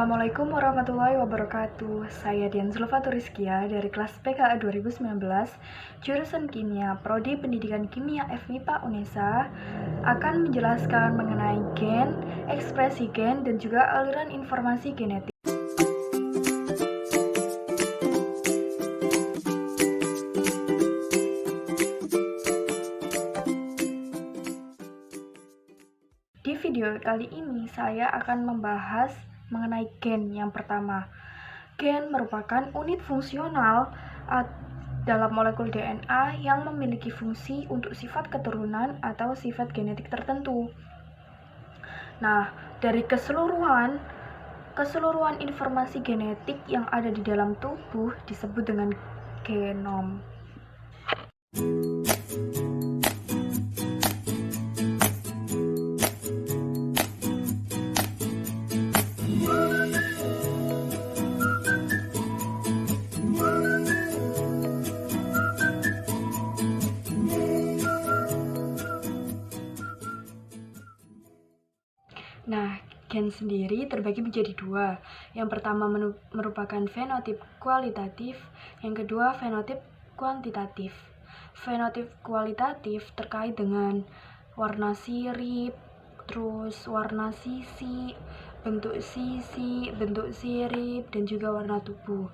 Assalamualaikum warahmatullahi wabarakatuh. Saya Dian Zulfathuriskia dari kelas PKA 2019, jurusan Kimia, Prodi Pendidikan Kimia FMIPA UNESA, akan menjelaskan mengenai gen, ekspresi gen, dan juga aliran informasi genetik. Di video kali ini saya akan membahas mengenai gen yang pertama. Gen merupakan unit fungsional dalam molekul DNA yang memiliki fungsi untuk sifat keturunan atau sifat genetik tertentu. Nah, dari keseluruhan informasi genetik yang ada di dalam tubuh disebut dengan genom. Nah, gen sendiri terbagi menjadi dua. Yang pertama merupakan fenotip kualitatif, yang kedua fenotip kuantitatif. Fenotip kualitatif terkait dengan warna sirip, terus warna sisi, bentuk sirip, dan juga warna tubuh.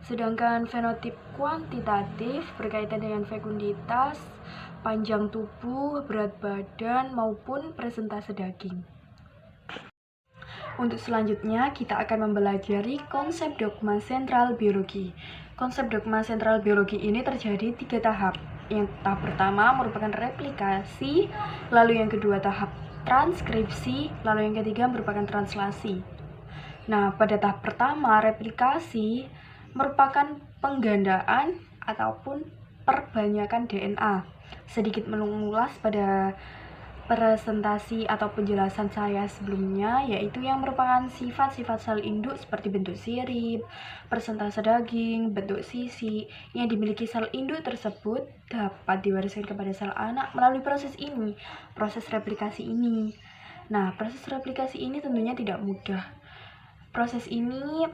Sedangkan fenotip kuantitatif berkaitan dengan fekunditas, panjang tubuh, berat badan, maupun presentase daging. Untuk selanjutnya, kita akan mempelajari konsep dogma sentral biologi. Konsep dogma sentral biologi ini terjadi 3 tahap. Yang tahap pertama merupakan replikasi, lalu yang kedua tahap transkripsi, lalu yang ketiga merupakan translasi. Nah, pada tahap pertama, replikasi merupakan penggandaan ataupun perbanyakan DNA. Sedikit mengulas pada presentasi atau penjelasan saya sebelumnya, yaitu yang merupakan sifat-sifat sel induk seperti bentuk sirip, persentase daging, bentuk sisi yang dimiliki sel induk tersebut dapat diwariskan kepada sel anak melalui proses replikasi ini. Nah, proses replikasi ini tentunya tidak mudah. Proses ini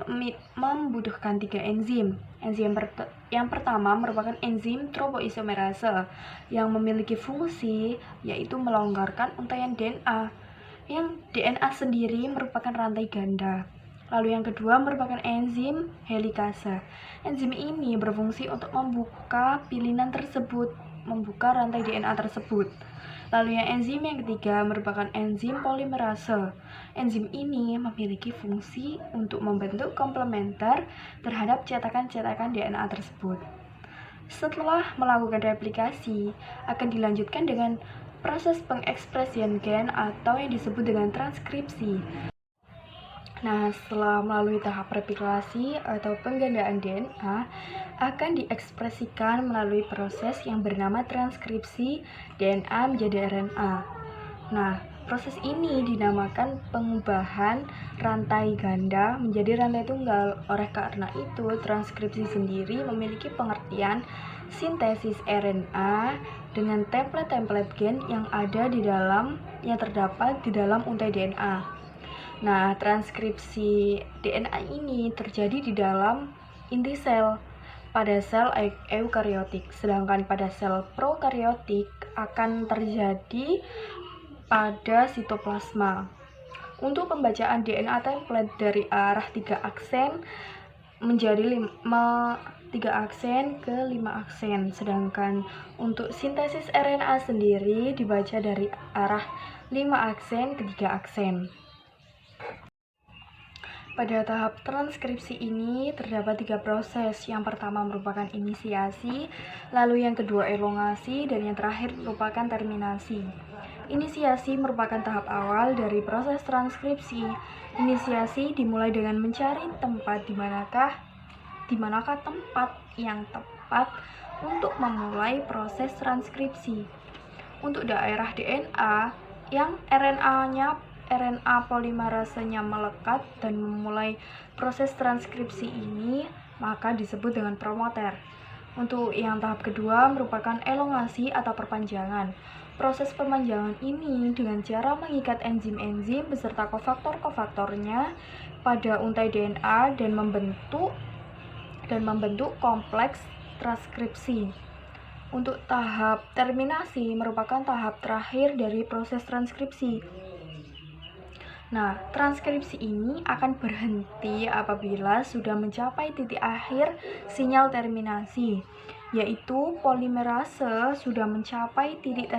membutuhkan 3 enzim. Yang pertama merupakan enzim tropoisomerase yang memiliki fungsi yaitu melonggarkan untaian DNA. Yang DNA sendiri merupakan rantai ganda. Lalu yang kedua merupakan enzim helikase. Enzim ini berfungsi untuk membuka pilihan tersebut, membuka rantai DNA tersebut. Lalu enzim yang ketiga merupakan enzim polimerase. Enzim ini memiliki fungsi untuk membentuk komplementer terhadap cetakan-cetakan DNA tersebut. Setelah melakukan replikasi, akan dilanjutkan dengan proses pengekspresian gen atau yang disebut dengan transkripsi. Nah, setelah melalui tahap replikasi atau penggandaan DNA, akan diekspresikan melalui proses yang bernama transkripsi DNA menjadi RNA. Nah, proses ini dinamakan pengubahan rantai ganda menjadi rantai tunggal. Oleh karena itu, transkripsi sendiri memiliki pengertian sintesis RNA dengan template-template gen yang terdapat di dalam untai DNA. Nah, transkripsi DNA ini terjadi di dalam inti sel pada sel eukariotik, sedangkan pada sel prokariotik akan terjadi pada sitoplasma. Untuk pembacaan DNA template dari arah 3 aksen menjadi 3 aksen ke 5 aksen, sedangkan untuk sintesis RNA sendiri dibaca dari arah 5 aksen ke 3 aksen. Pada tahap transkripsi ini terdapat 3 proses. Yang pertama merupakan inisiasi, lalu yang kedua elongasi, dan yang terakhir merupakan terminasi. Inisiasi merupakan tahap awal dari proses transkripsi. Inisiasi dimulai dengan mencari tempat di manakah tempat yang tepat untuk memulai proses transkripsi. Untuk daerah DNA yang RNA polimerasenya melekat dan memulai proses transkripsi ini, maka disebut dengan promoter. Untuk yang tahap kedua merupakan elongasi atau perpanjangan. Proses pemanjangan ini dengan cara mengikat enzim-enzim beserta kofaktor-kofaktornya pada untai DNA dan membentuk kompleks transkripsi. Untuk tahap terminasi merupakan tahap terakhir dari proses transkripsi. Nah, transkripsi ini akan berhenti apabila sudah mencapai titik akhir sinyal terminasi, yaitu polimerase sudah mencapai titik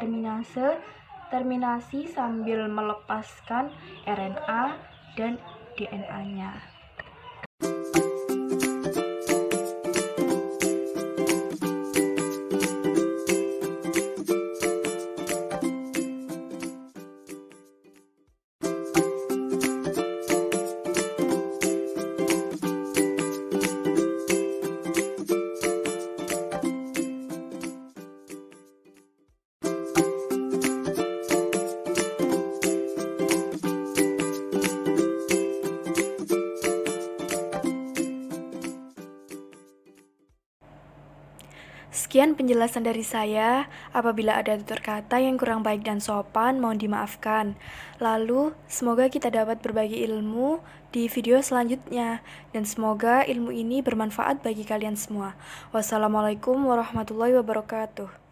terminasi sambil melepaskan RNA dan DNA-nya. Sekian penjelasan dari saya. Apabila ada tutur kata yang kurang baik dan sopan, mohon dimaafkan. Lalu, semoga kita dapat berbagi ilmu di video selanjutnya. Dan semoga ilmu ini bermanfaat bagi kalian semua. Wassalamualaikum warahmatullahi wabarakatuh.